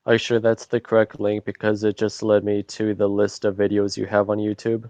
Are you sure that's the correct link because it just led me to the list of videos you have on YouTube?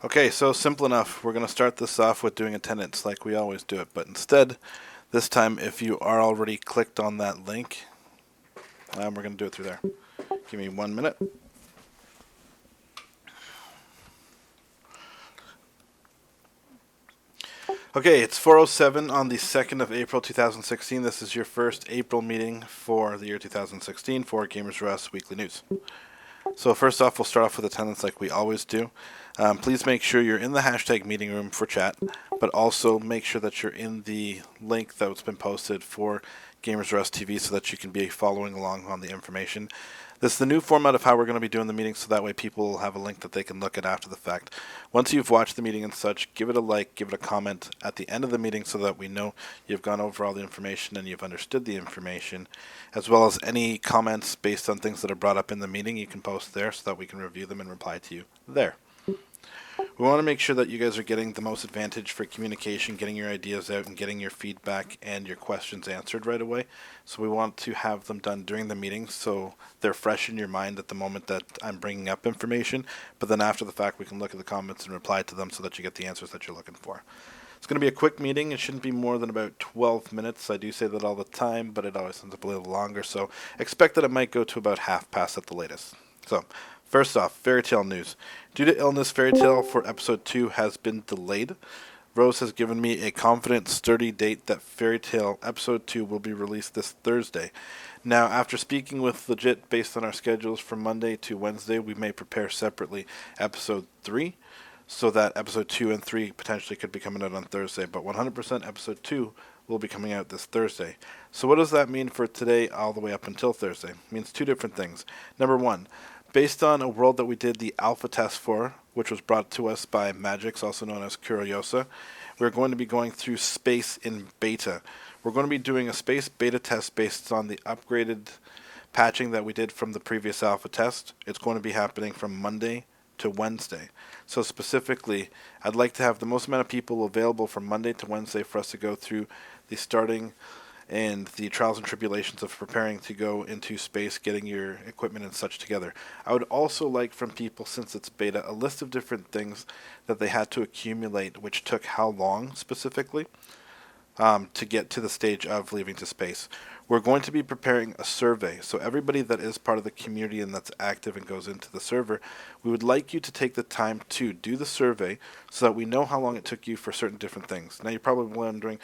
Okay, so simple enough. We're going to start this off with doing attendance like we always do it. But instead, this time, if you are already clicked on that link, we're going to do it through there. Give me 1 minute. Okay, it's 4:07 on the 2nd of April 2016. This is your first April meeting for the year 2016 for GamersRUs Weekly News. So first off, we'll start off with attendance like we always do. Please make sure you're in the hashtag meeting room for chat, but also make sure that you're in the link that's been posted for GamersRUs TV so that you can be following along on the information. This is the new format of how we're going to be doing the meeting, so that way people will have a link that they can look at after the fact. Once you've watched the meeting and such, give it a like, give it a comment at the end of the meeting so that we know you've gone over all the information and you've understood the information, as well as any comments based on things that are brought up in the meeting you can post there so that we can review them and reply to you there. We want to make sure that you guys are getting the most advantage for communication, getting your ideas out, and getting your feedback and your questions answered right away. So we want to have them done during the meeting so they're fresh in your mind at the moment that I'm bringing up information. But then after the fact, we can look at the comments and reply to them so that you get the answers that you're looking for. It's going to be a quick meeting. It shouldn't be more than about 12 minutes. I do say that all the time, but it always ends up a little longer. So expect that it might go to about half past at the latest. So, first off, Fairy Tale news. Due to illness, Fairy Tale for episode 2 has been delayed. Rose has given me a confident, sturdy date that Fairy Tale episode 2 will be released this Thursday. Now, after speaking with Legit based on our schedules from Monday to Wednesday, we may prepare separately episode 3 so that episode 2 and 3 potentially could be coming out on Thursday, but 100% episode 2 will be coming out this Thursday. So what does that mean for today all the way up until Thursday? It means two different things. Number one, based on a world that we did the alpha test for, which was brought to us by Magix, also known as Kuriosa, we're going to be going through space in beta. We're going to be doing a space beta test based on the upgraded patching that we did from the previous alpha test. It's going to be happening from Monday to Wednesday. So specifically, I'd like to have the most amount of people available from Monday to Wednesday for us to go through the starting and the trials and tribulations of preparing to go into space, getting your equipment and such together. I would also like from people, since it's beta, a list of different things that they had to accumulate, which took how long specifically to get to the stage of leaving to space. We're going to be preparing a survey, so everybody that is part of the community and that's active and goes into the server, we would like you to take the time to do the survey so that we know how long it took you for certain different things. Now you're probably wondering,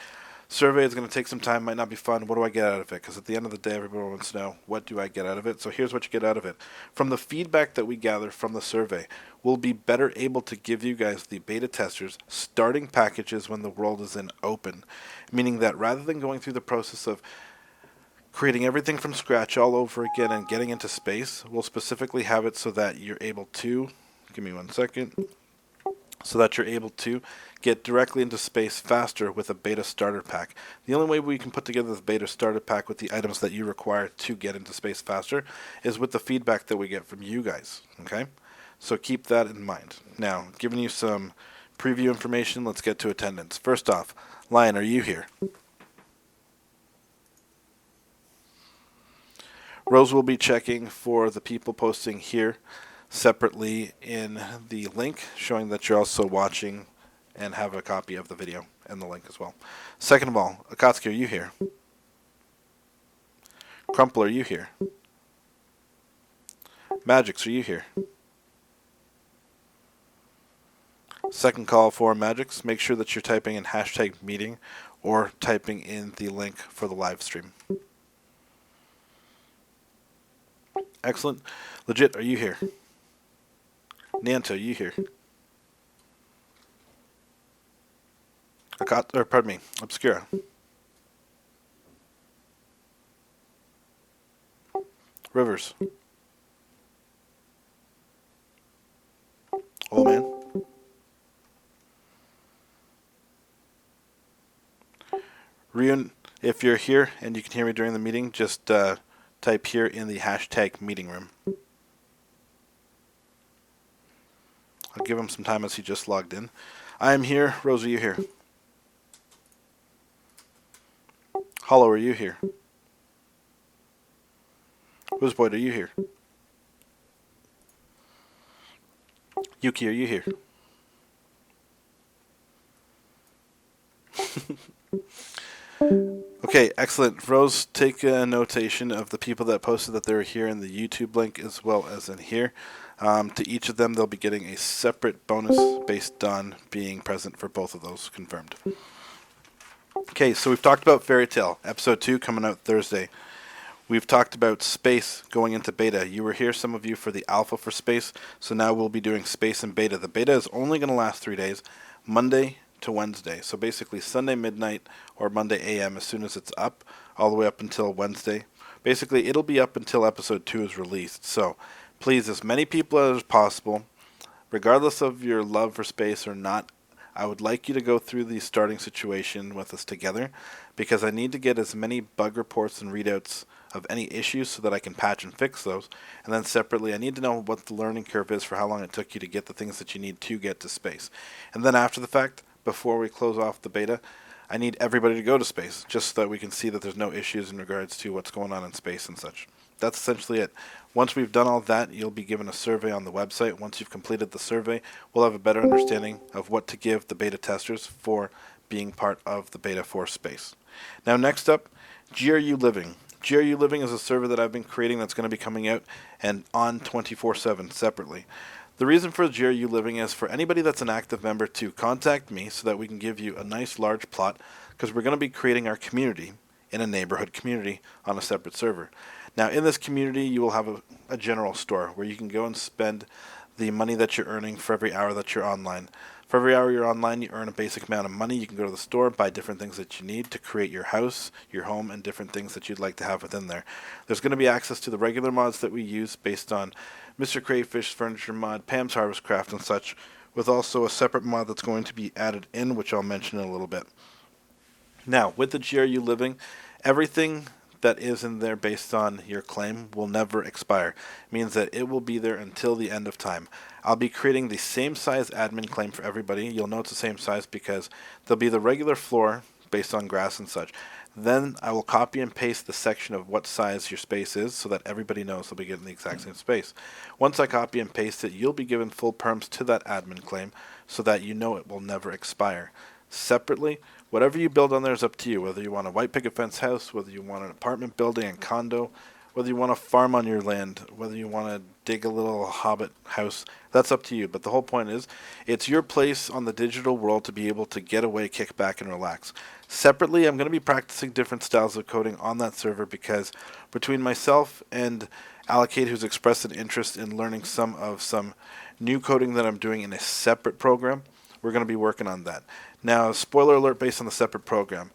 survey is going to take some time, might not be fun. What do I get out of it? Because at the end of the day, everybody wants to know, what do I get out of it? So here's what you get out of it. From the feedback that we gather from the survey, we'll be better able to give you guys, the beta testers, starting packages when the world is in open. Meaning that rather than going through the process of creating everything from scratch all over again and getting into space, we'll specifically have it so that you're able to, give me 1 second, so that you're able to get directly into space faster with a beta starter pack. The only way we can put together the beta starter pack with the items that you require to get into space faster is with the feedback that we get from you guys, okay? So keep that in mind. Now, giving you some preview information, let's get to attendance. First off, Lion, are you here? Rose will be checking for the people posting here separately in the link, showing that you're also watching and have a copy of the video and the link as well. Second of all, Akatsuki, are you here? Crumple, are you here? Magix, are you here? Second call for Magix. Make sure that you're typing in hashtag meeting or typing in the link for the live stream. Excellent. Legit, are you here? Nianto, are you here? Pardon me, Obscura. Rivers. Old man. Ryun, if you're here and you can hear me during the meeting, just type here in the hashtag meeting room. I'll give him some time as he just logged in. I am here. Rose, are you here? Hollow, are you here? Wizboyd, are you here? Yuki, are you here? Okay, excellent. Rose, take a notation of the people that posted that they were here in the YouTube link as well as in here. To each of them, they'll be getting a separate bonus based on being present for both of those confirmed. Okay, so we've talked about Fairy Tail, Episode 2 coming out Thursday. We've talked about Space going into beta. You were here, some of you, for the alpha for Space, so now we'll be doing Space and beta. The beta is only going to last 3 days, Monday to Wednesday. So basically Sunday midnight or Monday AM as soon as it's up, all the way up until Wednesday. Basically, it'll be up until Episode 2 is released. So please, as many people as possible, regardless of your love for Space or not, I would like you to go through the starting situation with us together, because I need to get as many bug reports and readouts of any issues so that I can patch and fix those. And then separately, I need to know what the learning curve is for how long it took you to get the things that you need to get to Space. And then after the fact, before we close off the beta, I need everybody to go to Space, just so that we can see that there's no issues in regards to what's going on in Space and such. That's essentially it. Once we've done all that, you'll be given a survey on the website. Once you've completed the survey, we'll have a better understanding of what to give the beta testers for being part of the beta for Space. Now, next up, GRU Living. GRU Living is a server that I've been creating that's going to be coming out and on 24/7 separately. The reason for GRU Living is for anybody that's an active member to contact me so that we can give you a nice large plot, because we're going to be creating our community in a neighborhood community on a separate server. Now, in this community, you will have a general store where you can go and spend the money that you're earning for every hour that you're online. For every hour you're online, you earn a basic amount of money. You can go to the store, buy different things that you need to create your house, your home, and different things that you'd like to have within there. There's going to be access to the regular mods that we use based on Mr. Crayfish Furniture mod, Pam's Harvest Craft, and such, with also a separate mod that's going to be added in, which I'll mention in a little bit. Now, with the GRU Living, everything that is in there based on your claim will never expire. It means that it will be there until the end of time. I'll be creating the same size admin claim for everybody. You'll know it's the same size because there'll be the regular floor based on grass and such. Then I will copy and paste the section of what size your space is so that everybody knows they'll be getting the exact same space. Once I copy and paste it, you'll be given full perms to that admin claim so that you know it will never expire. Separately, whatever you build on there is up to you, whether you want a white picket fence house, whether you want an apartment building and condo, whether you want to farm on your land, whether you want to dig a little hobbit house, that's up to you. But the whole point is, it's your place on the digital world to be able to get away, kick back, and relax. Separately, I'm going to be practicing different styles of coding on that server because between myself and Allocate, who's expressed an interest in learning some new coding that I'm doing in a separate program, we're going to be working on that. Now, spoiler alert based on the separate program.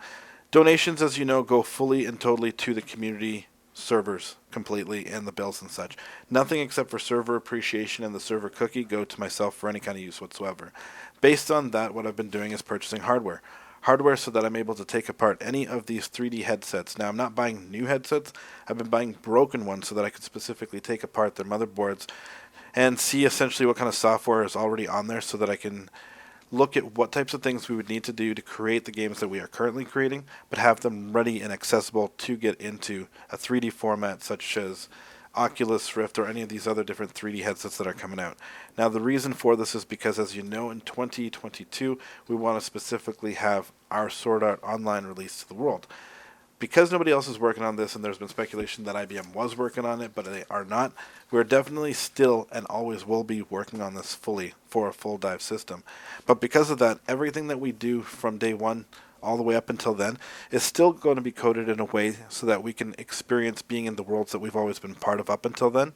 Donations, as you know, go fully and totally to the community servers completely and the bills and such. Nothing except for server appreciation and the server cookie go to myself for any kind of use whatsoever. Based on that, what I've been doing is purchasing hardware. Hardware so that I'm able to take apart any of these 3D headsets. Now, I'm not buying new headsets. I've been buying broken ones so that I could specifically take apart their motherboards and see essentially what kind of software is already on there so that I can look at what types of things we would need to do to create the games that we are currently creating, but have them ready and accessible to get into a 3D format such as Oculus Rift or any of these other different 3D headsets that are coming out. Now, the reason for this is because, as you know, in 2022, we want to specifically have our Sword Art Online released to the world. because nobody else is working on this, and there's been speculation that IBM was working on it, but they are not, we're definitely still and always will be working on this fully for a full dive system. But because of that, everything that we do from day one all the way up until then is still going to be coded in a way so that we can experience being in the worlds that we've always been part of up until then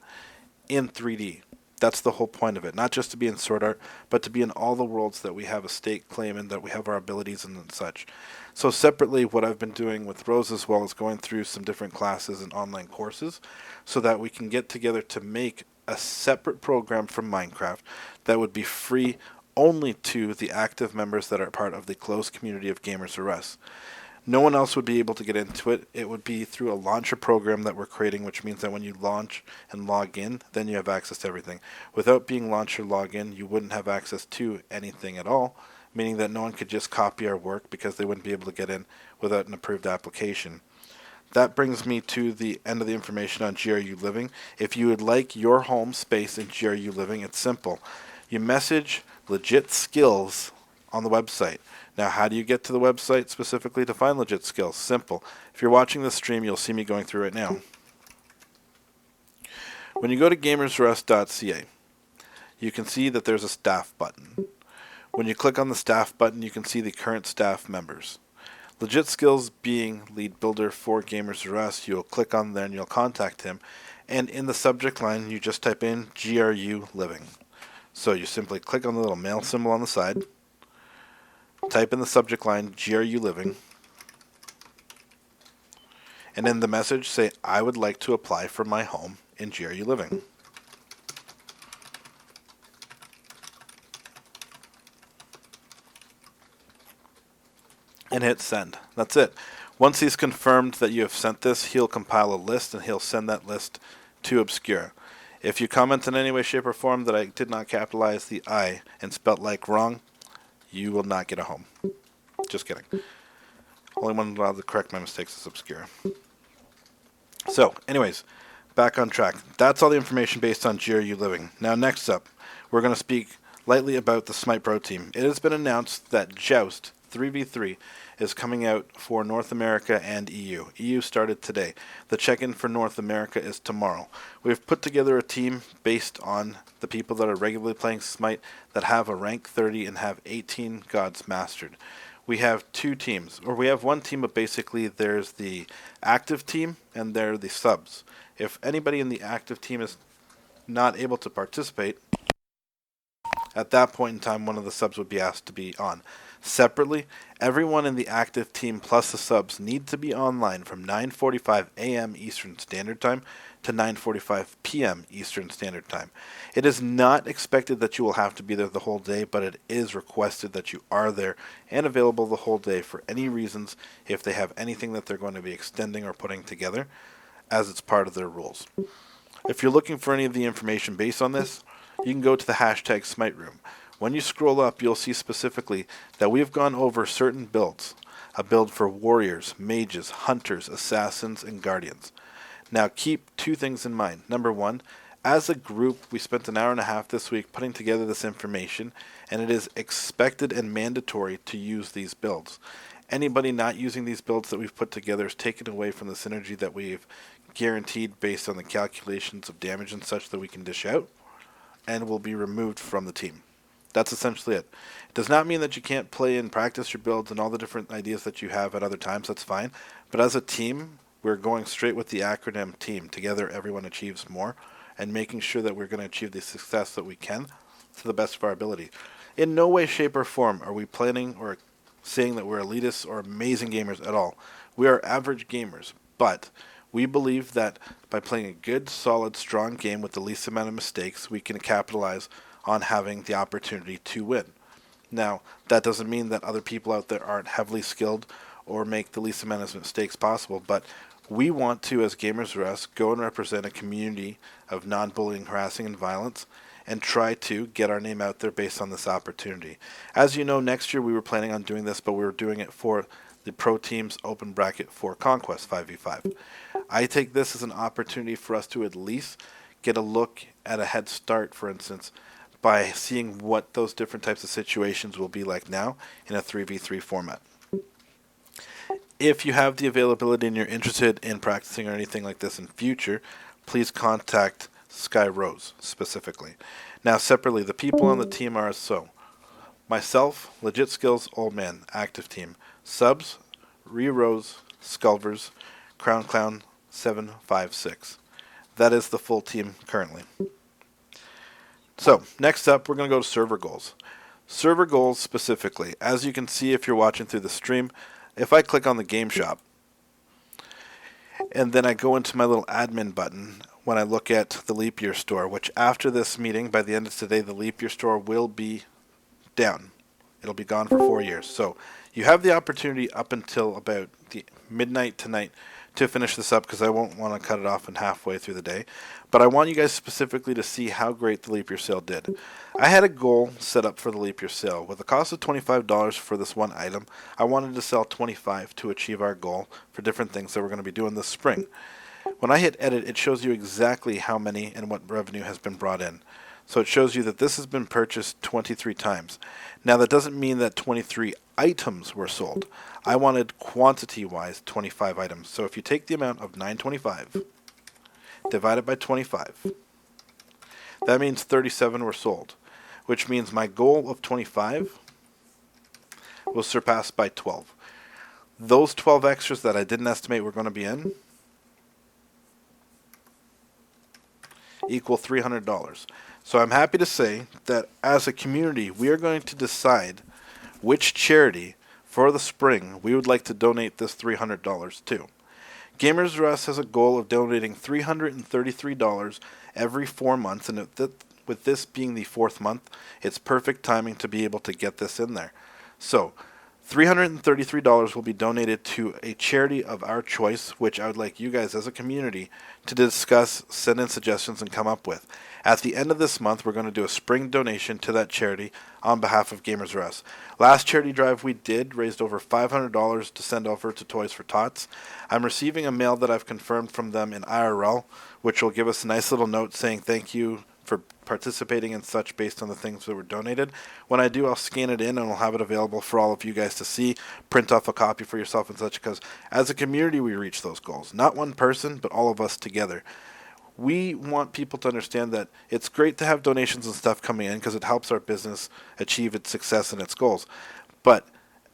in 3D. That's the whole point of it. Not just to be in Sword Art, but to be in all the worlds that we have a stake claim in, that we have our abilities in and such. So separately, what I've been doing with Rose as well is going through some different classes and online courses so that we can get together to make a separate program from Minecraft that would be free only to the active members that are part of the closed community of GamersRUs. No one else would be able to get into it. It would be through a launcher program that we're creating, which means that when you launch and log in, then you have access to everything. Without being launch or log in, you wouldn't have access to anything at all, meaning that no one could just copy our work because they wouldn't be able to get in without an approved application. That brings me to the end of the information on GRU Living. If you would like your home space in GRU Living, it's simple. You message legit skills on the website. Now, how do you get to the website specifically to find legit skills? Simple. If you're watching this stream, you'll see me going through it now. When you go to gamersrus.ca, you can see that there's a staff button. When you click on the staff button, you can see the current staff members. Legit Skills being lead builder for GamersRUs, you'll click on there and you'll contact him. And in the subject line, you just type in GRU Living. So you simply click on the little mail symbol on the side, type in the subject line GRU Living, and in the message say, I would like to apply for my home in GRU Living. And hit send. That's it. Once he's confirmed that you have sent this, he'll compile a list and he'll send that list to Obscura. If you comment in any way, shape, or form that I did not capitalize the I and spelt like wrong, you will not get a home. Just kidding. Only one allowed to correct my mistakes is Obscura. So, anyways, back on track. That's all the information based on GRU Living. Now, next up, we're going to speak lightly about the Smite Pro team. It has been announced that Joust 3v3 is coming out for North America and EU. EU started today. The check-in for North America is tomorrow. We've put together a team based on the people that are regularly playing Smite that have a rank 30 and have 18 gods mastered. We have two teams, or we have one team, but basically there's the active team and there are the subs. If anybody in the active team is not able to participate, at that point in time, one of the subs would be asked to be on. Separately, everyone in the active team plus the subs need to be online from 9:45 a.m. Eastern Standard Time to 9:45 p.m. Eastern Standard Time. It is not expected that you will have to be there the whole day, but it is requested that you are there and available the whole day for any reasons if they have anything that they're going to be extending or putting together, as it's part of their rules. If you're looking for any of the information based on this, you can go to the hashtag Smite Room. When you scroll up, you'll see specifically that we've gone over certain builds. A build for warriors, mages, hunters, assassins, and guardians. Now keep two things in mind. Number one, as a group, we spent an hour and a half this week putting together this information, and it is expected and mandatory to use these builds. Anybody not using these builds that we've put together is taken away from the synergy that we've guaranteed based on the calculations of damage and such that we can dish out, and will be removed from the team. That's essentially it. It does not mean that you can't play and practice your builds and all the different ideas that you have at other times. That's fine. But as a team, we're going straight with the acronym TEAM. Together, everyone achieves more, and making sure that we're going to achieve the success that we can to the best of our ability. In no way, shape, or form are we planning or saying that we're elitists or amazing gamers at all. We are average gamers, but we believe that by playing a good, solid, strong game with the least amount of mistakes, we can capitalize on having the opportunity to win. Now, that doesn't mean that other people out there aren't heavily skilled or make the least amount of mistakes possible, but we want to, as GamersRUs, go and represent a community of non-bullying, harassing, and violence, and try to get our name out there based on this opportunity. As you know, next year we were planning on doing this, but we were doing it for the pro teams open bracket for Conquest 5v5. I take this as an opportunity for us to at least get a look at a head start, for instance, by seeing what those different types of situations will be like now in a 3v3 format. If you have the availability and you're interested in practicing or anything like this in future, please contact Sky Rose specifically. Now, separately, the people on the team are as so: myself, Legit Skills, Old Man, active team. Subs, Rose, Sculvers, Crown Clown, 756. That is the full team currently. So, next up, we're going to go to server goals. Server goals specifically. As you can see if you're watching through the stream, if I click on the game shop and then I go into my little admin button when I look at the leap year store, which after this meeting, by the end of today, the leap year store will be down. It'll be gone for 4 years. So you have the opportunity up until about the midnight tonight to finish this up, because I won't want to cut it off in halfway through the day. But I want you guys specifically to see how great the leap year sale did. I had a goal set up for the leap year sale. With a cost of $25 for this one item, I wanted to sell 25 to achieve our goal for different things that we're going to be doing this spring. When I hit edit, it shows you exactly how many and what revenue has been brought in. So it shows you that this has been purchased 23 times. Now that doesn't mean that 23 items were sold. I wanted quantity-wise 25 items. So if you take the amount of 925, divide it by 25, that means 37 were sold, which means my goal of 25 was surpassed by 12. Those 12 extras that I didn't estimate were going to be in equal $300. So I'm happy to say that as a community, we are going to decide which charity for the spring we would like to donate this $300 to. GamersRUs has a goal of donating $333 every 4 months, and with this being the 4th month, it's perfect timing to be able to get this in there. So $333 will be donated to a charity of our choice, which I would like you guys as a community to discuss, send in suggestions, and come up with. At the end of this month, we're going to do a spring donation to that charity on behalf of GamersRUs. Last charity drive we did raised over $500 to send over to Toys for Tots. I'm receiving a mail that I've confirmed from them in IRL, which will give us a nice little note saying thank you for participating and such based on the things that were donated. When I do, I'll scan it in and I'll have it available for all of you guys to see, print off a copy for yourself and such, because as a community we reach those goals. Not one person, but all of us together. We want people to understand that it's great to have donations and stuff coming in because it helps our business achieve its success and its goals. But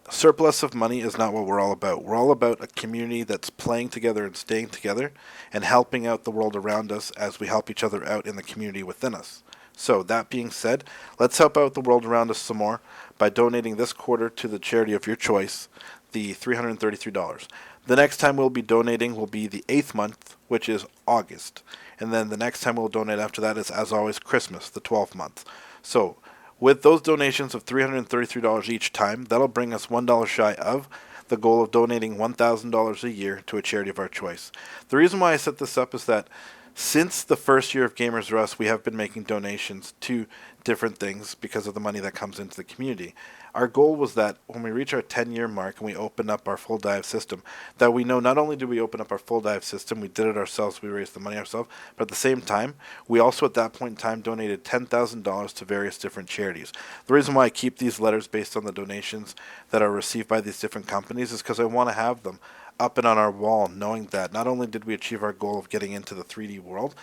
surplus of money is not what we're all about. We're all about a community that's playing together and staying together and helping out the world around us as we help each other out in the community within us. So that being said, let's help out the world around us some more by donating this quarter to the charity of your choice, the $333. The next time we'll be donating will be the 8th month, which is August. And then the next time we'll donate after that is, as always, Christmas, the 12th month. So with those donations of $333 each time, that'll bring us $1 shy of the goal of donating $1,000 a year to a charity of our choice. The reason why I set this up is that since the first year of GamersRUs, we have been making donations to different things because of the money that comes into the community. Our goal was that when we reach our 10-year mark and we open up our full dive system, that we know not only did we open up our full dive system, we did it ourselves, we raised the money ourselves, but at the same time, we also at that point in time donated $10,000 to various different charities. The reason why I keep these letters based on the donations that are received by these different companies is because I want to have them up and on our wall, knowing that not only did we achieve our goal of getting into the 3D world,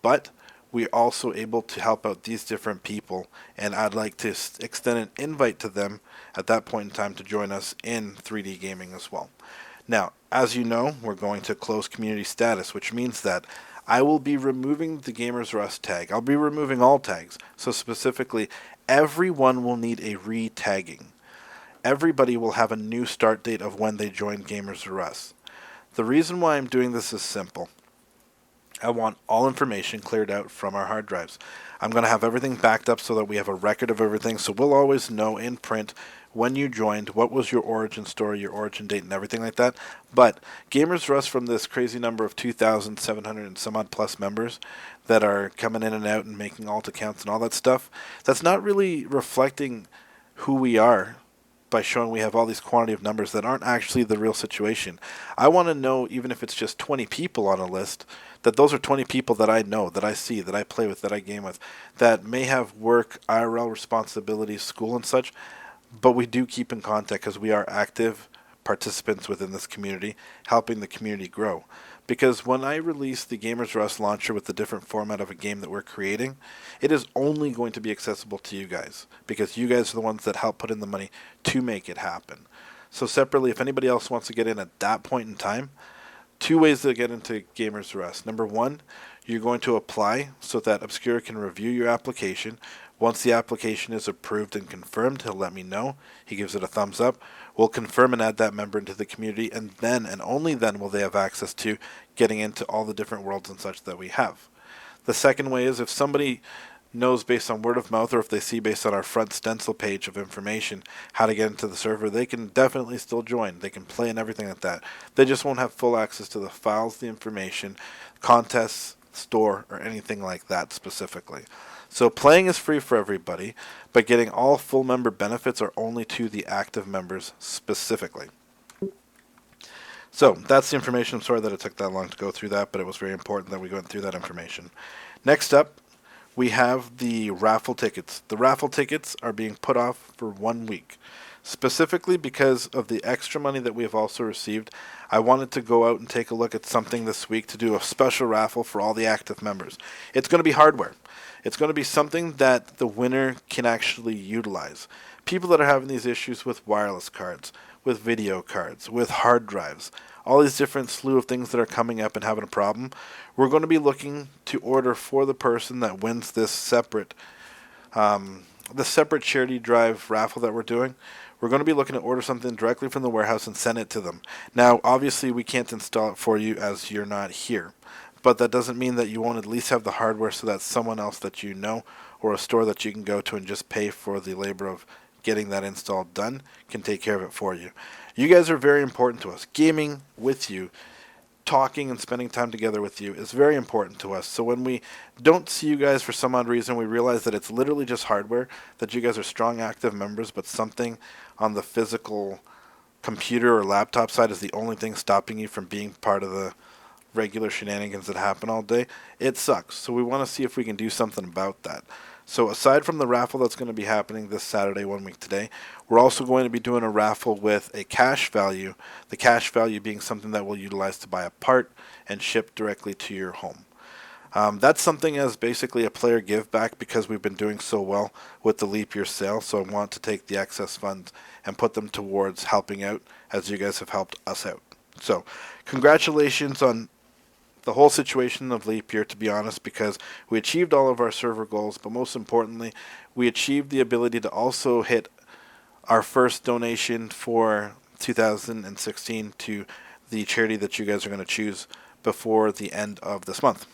but we're also able to help out these different people, and I'd like to extend an invite to them at that point in time to join us in 3D gaming as well. Now, as you know, we're going to close community status, which means that I will be removing the GamersRUs tag. I'll be removing all tags. So specifically, everyone will need a re-tagging. Everybody will have a new start date of when they joined GamersRUs. The reason why I'm doing this is simple. I want all information cleared out from our hard drives. I'm going to have everything backed up so that we have a record of everything, so we'll always know in print when you joined, what was your origin story, your origin date, and everything like that. But GamersRUs, from this crazy number of 2,700 and some odd plus members that are coming in and out and making alt accounts and all that stuff, that's not really reflecting who we are by showing we have all these quantity of numbers that aren't actually the real situation. I want to know, even if it's just 20 people on a list, that those are 20 people that I know, that I see, that I play with, that I game with, that may have work, IRL responsibilities, school and such, but we do keep in contact because we are active participants within this community, helping the community grow. Because when I release the GamersRUs launcher with the different format of a game that we're creating, it is only going to be accessible to you guys, because you guys are the ones that help put in the money to make it happen. So separately, if anybody else wants to get in at that point in time, two ways to get into GamersRUs. Number one, you're going to apply so that Obscura can review your application. Once the application is approved and confirmed, he'll let me know. He gives it a thumbs up. We'll confirm and add that member into the community, and then and only then will they have access to getting into all the different worlds and such that we have. The second way is if somebody knows based on word of mouth, or if they see based on our front stencil page of information how to get into the server, they can definitely still join. They can play and everything like that. They just won't have full access to the files, the information, contests, store, or anything like that specifically. So playing is free for everybody, but getting all full member benefits are only to the active members specifically. So that's the information. I'm sorry that it took that long to go through that, but it was very important that we went through that information. Next up, we have the raffle tickets. The raffle tickets are being put off for 1 week. Specifically because of the extra money that we have also received, I wanted to go out and take a look at something this week to do a special raffle for all the active members. It's going to be hardware. It's going to be something that the winner can actually utilize. People that are having these issues with wireless cards, with video cards, with hard drives, all these different slew of things that are coming up and having a problem, we're going to be looking to order for the person that wins this separate charity drive raffle that we're doing. We're going to be looking to order something directly from the warehouse and send it to them. Now, obviously, we can't install it for you as you're not here, but that doesn't mean that you won't at least have the hardware so that someone else that you know or a store that you can go to and just pay for the labor of getting that install done can take care of it for you. You guys are very important to us. Gaming with you, talking and spending time together with you is very important to us. So when we don't see you guys for some odd reason, we realize that it's literally just hardware, that you guys are strong active members, but something on the physical computer or laptop side is the only thing stopping you from being part of the regular shenanigans that happen all day. It sucks. So we want to see if we can do something about that. So aside from the raffle that's going to be happening this Saturday, 1 week today, we're also going to be doing a raffle with a cash value, the cash value being something that we'll utilize to buy a part and ship directly to your home. That's something as basically a player give back because we've been doing so well with the leap year sale, so I want to take the excess funds and put them towards helping out as you guys have helped us out. So congratulations on the whole situation of leap year, to be honest, because we achieved all of our server goals, but most importantly, we achieved the ability to also hit our first donation for 2016 to the charity that you guys are going to choose before the end of this month.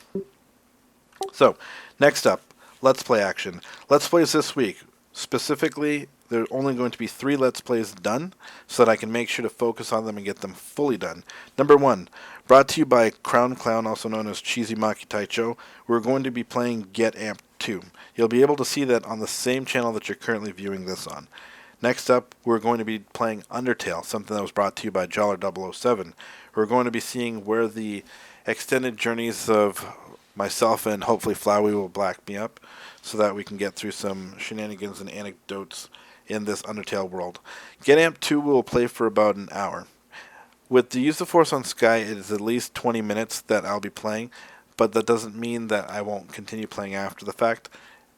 So, next up, Let's Play action. Let's Plays this week. Specifically, there are only going to be 3 Let's Plays done, so that I can make sure to focus on them and get them fully done. Number 1, brought to you by Crown Clown, also known as Cheesy Maki Taicho, we're going to be playing Get Amped 2. You'll be able to see that on the same channel that you're currently viewing this on. Next up, we're going to be playing Undertale, something that was brought to you by Joller007. We're going to be seeing where the extended journeys of myself and hopefully Flowey will black me up so that we can get through some shenanigans and anecdotes in this Undertale world. Get Amped 2 will play for about an hour. With the Use of Force on Sky, it is at least 20 minutes that I'll be playing, but that doesn't mean that I won't continue playing after the fact.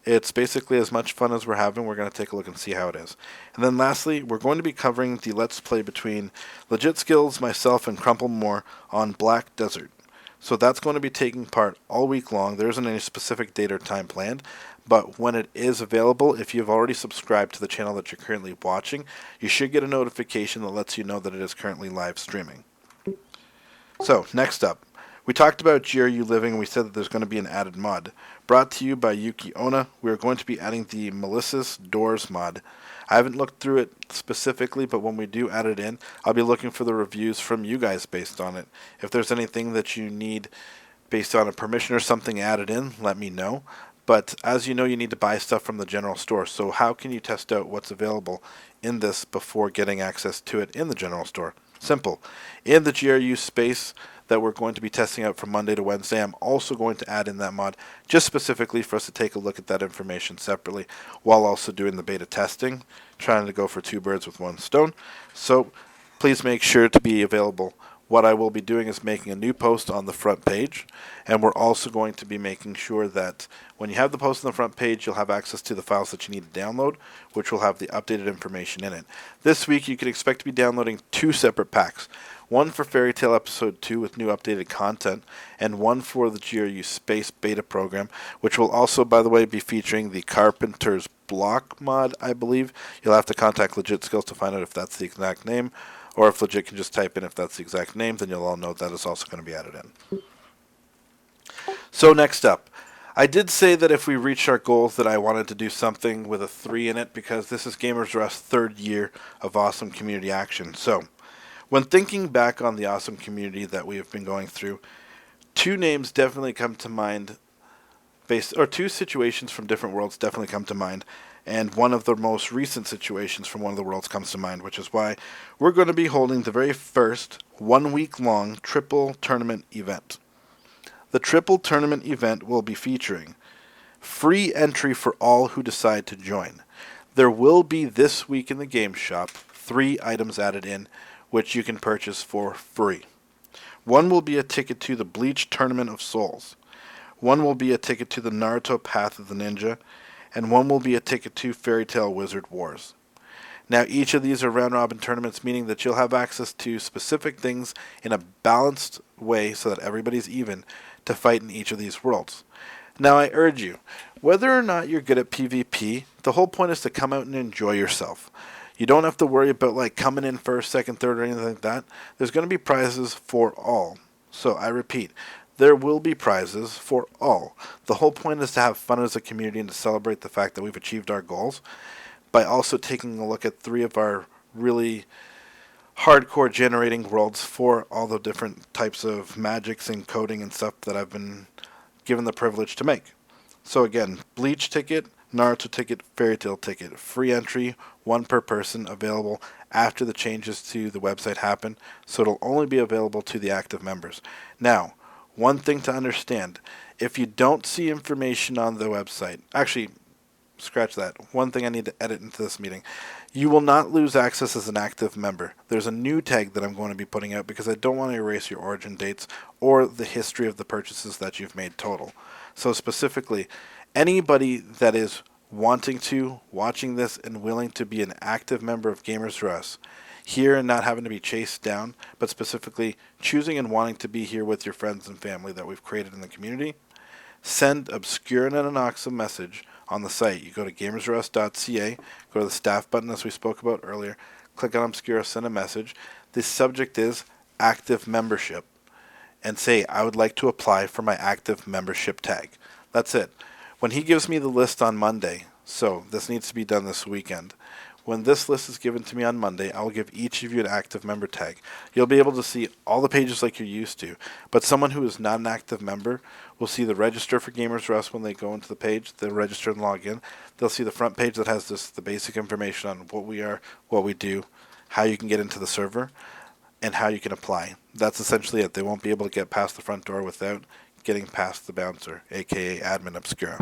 It's basically as much fun as we're having. We're going to take a look and see how it is. And then lastly, we're going to be covering the Let's Play between Legit Skills, myself, and Crumple Moore on Black Desert. So that's going to be taking part all week long. There isn't any specific date or time planned, but when it is available, if you've already subscribed to the channel that you're currently watching, you should get a notification that lets you know that it is currently live streaming. So, next up, we talked about GRU Living, and we said that there's going to be an added mod. Brought to you by Yuki Ona, we are going to be adding the Melissa's Doors mod. I haven't looked through it specifically, but when we do add it in, I'll be looking for the reviews from you guys based on it. If there's anything that you need based on a permission or something added in, let me know. But as you know, you need to buy stuff from the general store, so how can you test out what's available in this before getting access to it in the general store? Simple. In the GRU space that we're going to be testing out from Monday to Wednesday, I'm also going to add in that mod just specifically for us to take a look at that information separately while also doing the beta testing, trying to go for 2 birds with 1 stone. So please make sure to be available. What I will be doing is making a new post on the front page, and we're also going to be making sure that when you have the post on the front page, you'll have access to the files that you need to download, which will have the updated information in it. This week, you can expect to be downloading 2 separate packs. One for Fairy Tale Episode 2 with new updated content, and one for the GRU Space Beta program, which will also, by the way, be featuring the Carpenter's Block mod, I believe. You'll have to contact Legit Skills to find out if that's the exact name, or if Legit can just type in if that's the exact name, then you'll all know that is also going to be added in. So next up, I did say that if we reached our goals that I wanted to do something with a 3 in it, because this is GamersRUs' 3rd year of awesome community action. So, when thinking back on the awesome community that we have been going through, 2 names definitely come to mind, 2 situations from different worlds definitely come to mind, and one of the most recent situations from one of the worlds comes to mind, which is why we're going to be holding the very first 1-week-long triple tournament event. The triple tournament event will be featuring free entry for all who decide to join. There will be this week in the game shop 3 items added in, which you can purchase for free. One will be a ticket to the Bleach Tournament of Souls. One will be a ticket to the Naruto Path of the Ninja, and one will be a ticket to Fairy Tale Wizard Wars. Now, each of these are round-robin tournaments, meaning that you'll have access to specific things in a balanced way so that everybody's even to fight in each of these worlds. Now, I urge you, whether or not you're good at PvP, the whole point is to come out and enjoy yourself. You don't have to worry about like coming in first, second, third, or anything like that. There's going to be prizes for all. So, I repeat, there will be prizes for all. The whole point is to have fun as a community and to celebrate the fact that we've achieved our goals by also taking a look at 3 of our really hardcore generating worlds for all the different types of magics and coding and stuff that I've been given the privilege to make. So again, Bleach ticket, Naruto ticket, Fairy Tale ticket, free entry, 1 per person, available after the changes to the website happen, so it'll only be available to the active members. Now, one thing to understand, if you don't see information on the website, actually, scratch that. One thing I need to edit into this meeting. You will not lose access as an active member. There's a new tag that I'm going to be putting out because I don't want to erase your origin dates or the history of the purchases that you've made total. So specifically, anybody that is watching this and willing to be an active member of GamersRUs, here and not having to be chased down, but specifically choosing and wanting to be here with your friends and family that we've created in the community, send Obscure and Anox a message on the site. You go to gamersrus.ca, go to the staff button as we spoke about earlier, click on Obscure, send a message. The subject is active membership, and say, I would like to apply for my active membership tag. That's it. When he gives me the list on Monday, so this needs to be done this weekend, when this list is given to me on Monday, I will give each of you an active member tag. You'll be able to see all the pages like you're used to, but someone who is not an active member will see the register for GamersRUs when they go into the page. They'll register and log in. They'll see the front page that has the basic information on what we are, what we do, how you can get into the server, and how you can apply. That's essentially it. They won't be able to get past the front door without getting past the bouncer, aka Admin Obscura.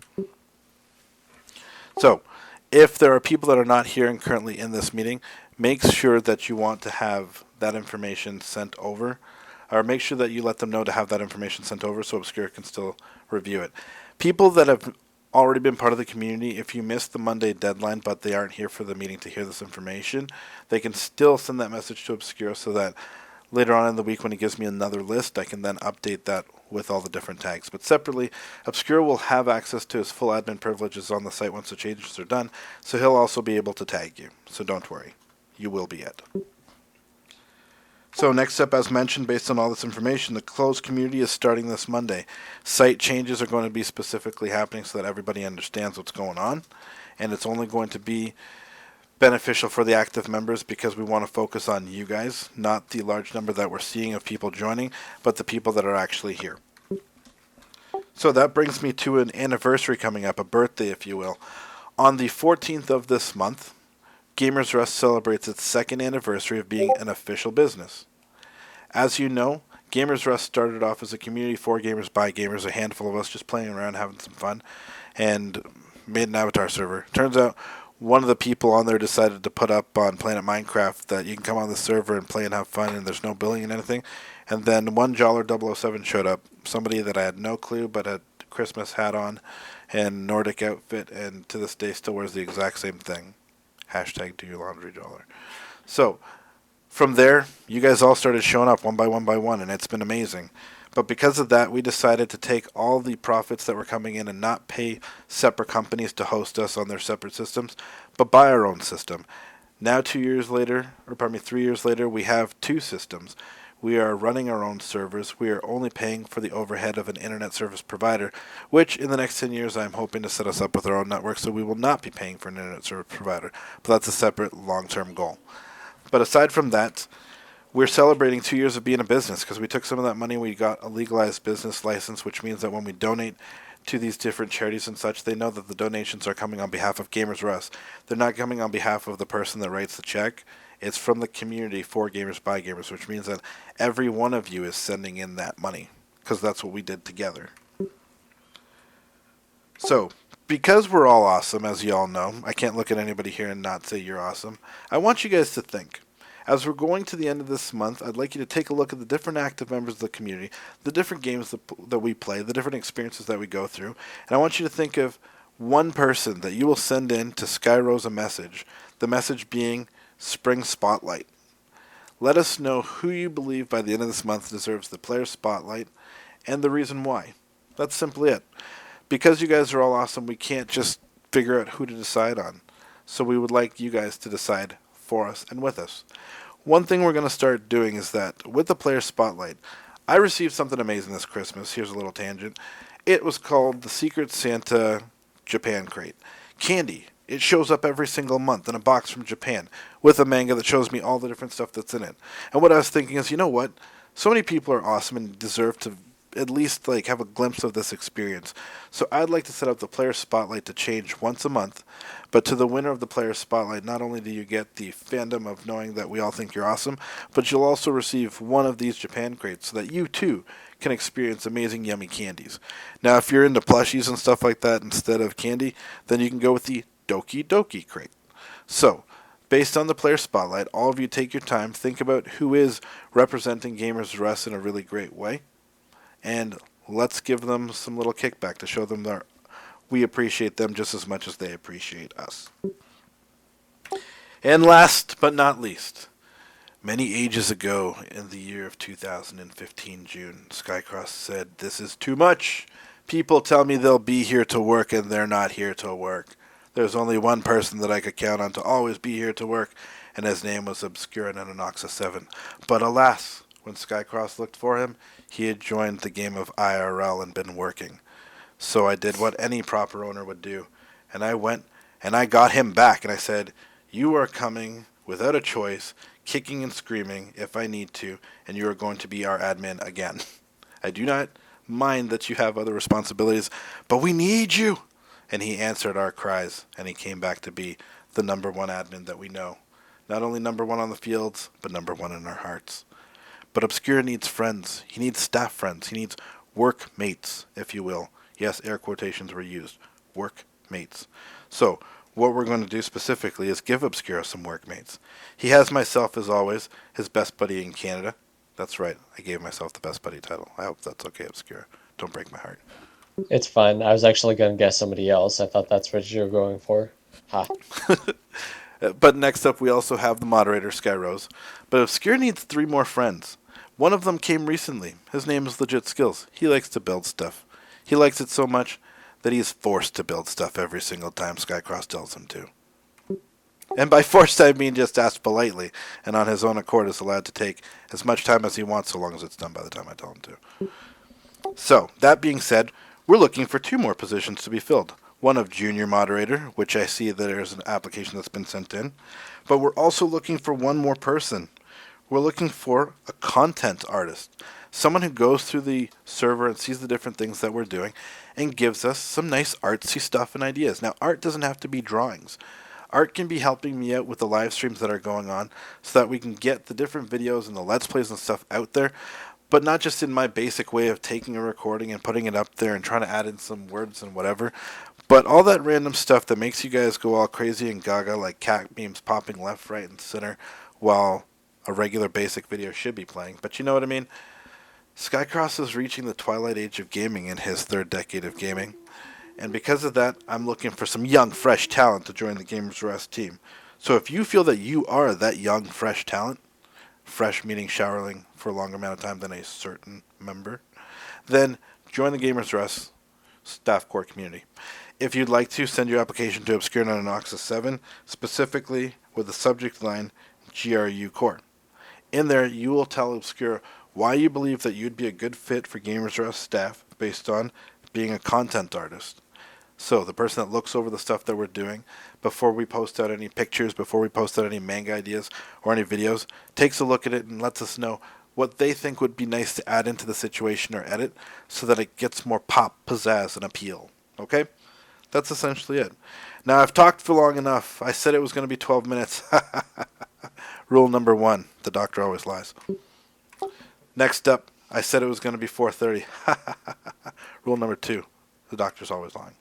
So, if there are people that are not here and currently in this meeting, make sure that you want to have that information sent over, or make sure that you let them know to have that information sent over so Obscure can still review it. People that have already been part of the community, if you missed the Monday deadline but they aren't here for the meeting to hear this information, they can still send that message to Obscure so that later on in the week when he gives me another list, I can then update that with all the different tags. But separately, Obscure will have access to his full admin privileges on the site once the changes are done, so he'll also be able to tag you. So don't worry. You will be it. So next up, as mentioned, based on all this information, the closed community is starting this Monday. Site changes are going to be specifically happening so that everybody understands what's going on, and it's only going to be beneficial for the active members because we want to focus on you guys, not the large number that we're seeing of people joining, but the people that are actually here. So that brings me to an anniversary coming up, a birthday if you will. On the 14th of this month, GamersRUs celebrates its 2nd anniversary of being an official business. As you know, GamersRUs started off as a community for gamers by gamers, a handful of us just playing around having some fun, and made an avatar server. Turns out one of the people on there decided to put up on Planet Minecraft that you can come on the server and play and have fun and there's no billing and anything. And then one Jollar 007 showed up, somebody that I had no clue but had a Christmas hat on and Nordic outfit, and to this day still wears the exact same thing. Hashtag do your laundry, Jollar. So from there, you guys all started showing up one by one, and it's been amazing. But because of that, we decided to take all the profits that were coming in and not pay separate companies to host us on their separate systems, but buy our own system. Now, 2 years later, or pardon me, 3 years later, we have two systems. We are running our own servers. We are only paying for the overhead of an internet service provider, which in the next 10 years I'm hoping to set us up with our own network, so we will not be paying for an internet service provider. But that's a separate long-term goal. But aside from that, we're celebrating 2 years of being a business because we took some of that money. We got a legalized business license, which means that when we donate to these different charities and such, they know that the donations are coming on behalf of GamersRUs. They're not coming on behalf of the person that writes the check. It's from the community for gamers by gamers, which means that every one of you is sending in that money because that's what we did together. So, because we're all awesome, as you all know, I can't look at anybody here and not say you're awesome. I want you guys to think. As we're going to the end of this month, I'd like you to take a look at the different active members of the community, the different games that we play, the different experiences that we go through, and I want you to think of one person that you will send in to Skyrose a message, the message being Spring Spotlight. Let us know who you believe by the end of this month deserves the player spotlight and the reason why. That's simply it. Because you guys are all awesome, we can't just figure out who to decide on. So we would like you guys to decide for us and with us. One thing we're going to start doing is that with the player spotlight, I received something amazing this Christmas. Here's a little tangent. It was called the Secret Santa Japan Crate. Candy. It shows up every single month in a box from Japan with a manga that shows me all the different stuff that's in it. And what I was thinking is, you know what? So many people are awesome and deserve to at least have a glimpse of this experience. So I'd like to set up the player spotlight to change once a month, but to the winner of the player spotlight, not only do you get the fandom of knowing that we all think you're awesome, but you'll also receive one of these Japan crates so that you too can experience amazing yummy candies. Now if you're into plushies and stuff like that instead of candy, then you can go with the Doki Doki crate. So based on the player spotlight, all of you take your time, think about who is representing GamersRUs in a really great way, and let's give them some little kickback to show them that we appreciate them just as much as they appreciate us. And last but not least, many ages ago in the year of 2015 June, Skycross said, "This is too much. People tell me they'll be here to work and they're not here to work. There's only one person that I could count on to always be here to work, and his name was Obscura Nanonoxa 7. But alas, when Skycross looked for him, he had joined the game of IRL and been working. So I did what any proper owner would do, and I went and I got him back, and I said, you are coming without a choice, kicking and screaming if I need to, and you are going to be our admin again. I do not mind that you have other responsibilities, but we need you." And he answered our cries, and he came back to be the number one admin that we know. Not only number one on the fields, but number one in our hearts. But Obscura needs friends. He needs staff friends. He needs workmates, if you will. Yes, air quotations were used. Workmates. So, what we're going to do specifically is give Obscura some workmates. He has myself, as always, his best buddy in Canada. That's right, I gave myself the best buddy title. I hope that's okay, Obscura. Don't break my heart. It's fine. I was actually going to guess somebody else. I thought that's what you were going for. Ha. But next up, we also have the moderator, Skyrose. But Obscura needs 3 more friends. One of them came recently. His name is Legit Skills. He likes to build stuff. He likes it so much that he is forced to build stuff every single time Skycross tells him to. And by forced, I mean just asked politely, and on his own accord is allowed to take as much time as he wants so long as it's done by the time I tell him to. So, that being said, we're looking for 2 more positions to be filled. One of junior moderator, which I see that there's an application that's been sent in. But we're also looking for one more person. We're looking for a content artist. Someone who goes through the server and sees the different things that we're doing and gives us some nice artsy stuff and ideas. Now, art doesn't have to be drawings. Art can be helping me out with the live streams that are going on so that we can get the different videos and the Let's Plays and stuff out there, but not just in my basic way of taking a recording and putting it up there and trying to add in some words and whatever, But all that random stuff that makes you guys go all crazy and gaga, like cat memes popping left, right, and center, while a regular basic video should be playing. But you know what I mean? Skycross is reaching the twilight age of gaming in his third decade of gaming. And because of that, I'm looking for some young, fresh talent to join the GamersRUs team. So if you feel that you are that young, fresh talent, fresh meaning showering for a longer amount of time than a certain member, then join the GamersRUs staff core community. If you'd like to, send your application to Obscure Noxus 7, specifically with the subject line GRU Core. In there, you will tell Obscure why you believe that you'd be a good fit for GamersRUs staff based on being a content artist. So the person that looks over the stuff that we're doing before we post out any pictures, before we post out any manga ideas or any videos, takes a look at it and lets us know what they think would be nice to add into the situation or edit so that it gets more pop, pizzazz, and appeal. Okay? That's essentially it. Now, I've talked for long enough. I said it was going to be 12 minutes. Rule number 1, the doctor always lies. Next up, I said it was going to be 4:30. Rule number 2, the doctor's always lying.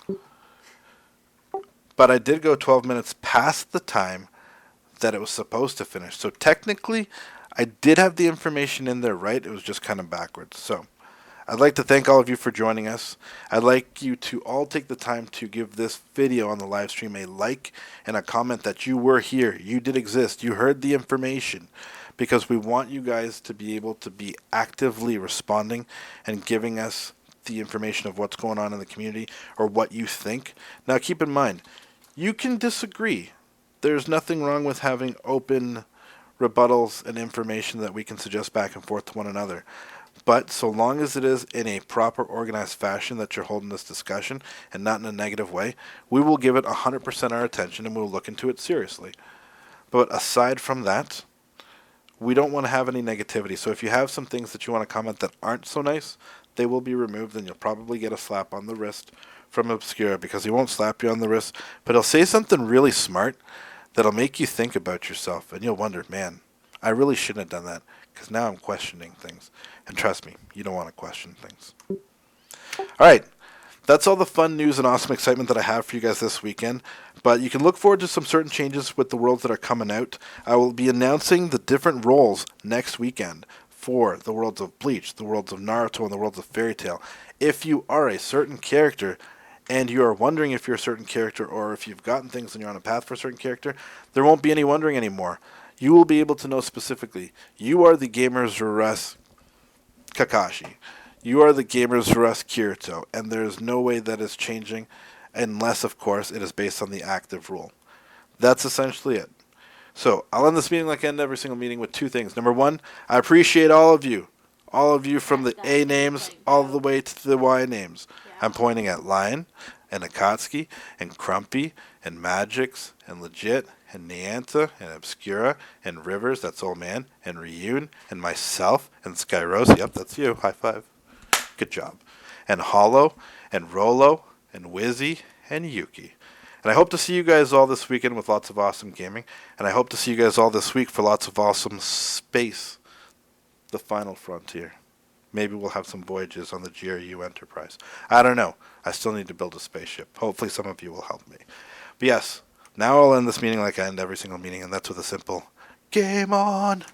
But I did go 12 minutes past the time that it was supposed to finish. So technically, I did have the information in there right. It was just kind of backwards. So I'd like to thank all of you for joining us. I'd like you to all take the time to give this video on the live stream a like and a comment that you were here, you did exist, you heard the information, because we want you guys to be able to be actively responding and giving us the information of what's going on in the community or what you think. Now keep in mind, you can disagree. There's nothing wrong with having open rebuttals and information that we can suggest back and forth to one another. But so long as it is in a proper, organized fashion that you're holding this discussion and not in a negative way, we will give it 100% our attention and we'll look into it seriously. But aside from that, we don't want to have any negativity. So if you have some things that you want to comment that aren't so nice, they will be removed and you'll probably get a slap on the wrist from Obscura, because he won't slap you on the wrist, but he'll say something really smart that'll make you think about yourself and you'll wonder, man, I really shouldn't have done that, because now I'm questioning things. And trust me, you don't want to question things. All right, that's all the fun news and awesome excitement that I have for you guys this weekend. But you can look forward to some certain changes with the worlds that are coming out. I will be announcing the different roles next weekend for the worlds of Bleach, the worlds of Naruto, and the worlds of Fairy Tail. If you are a certain character and you are wondering if you're a certain character or if you've gotten things and you're on a path for a certain character, there won't be any wondering anymore. You will be able to know specifically, you are the GamersRUs Kakashi. You are the GamersRUs Kirito, and there is no way that is changing unless, of course, it is based on the active rule. That's essentially it. So I'll end this meeting like I end every single meeting with two things. Number one, I appreciate all of you from the A names all the way to the Y names. I'm pointing at Lion and Akatsuki and Crumpy and Magix and Legit and Nianta and Obscura and Rivers, that's Old Man, and Ryun and myself and Skyros, yep, that's you, high five. Good job. And Hollow and Rolo and Wizzy and Yuki. And I hope to see you guys all this weekend with lots of awesome gaming. And I hope to see you guys all this week for lots of awesome space. The final frontier. Maybe we'll have some voyages on the GRU Enterprise. I don't know. I still need to build a spaceship. Hopefully some of you will help me. But yes, now I'll end this meeting like I end every single meeting, and that's with a simple, game on!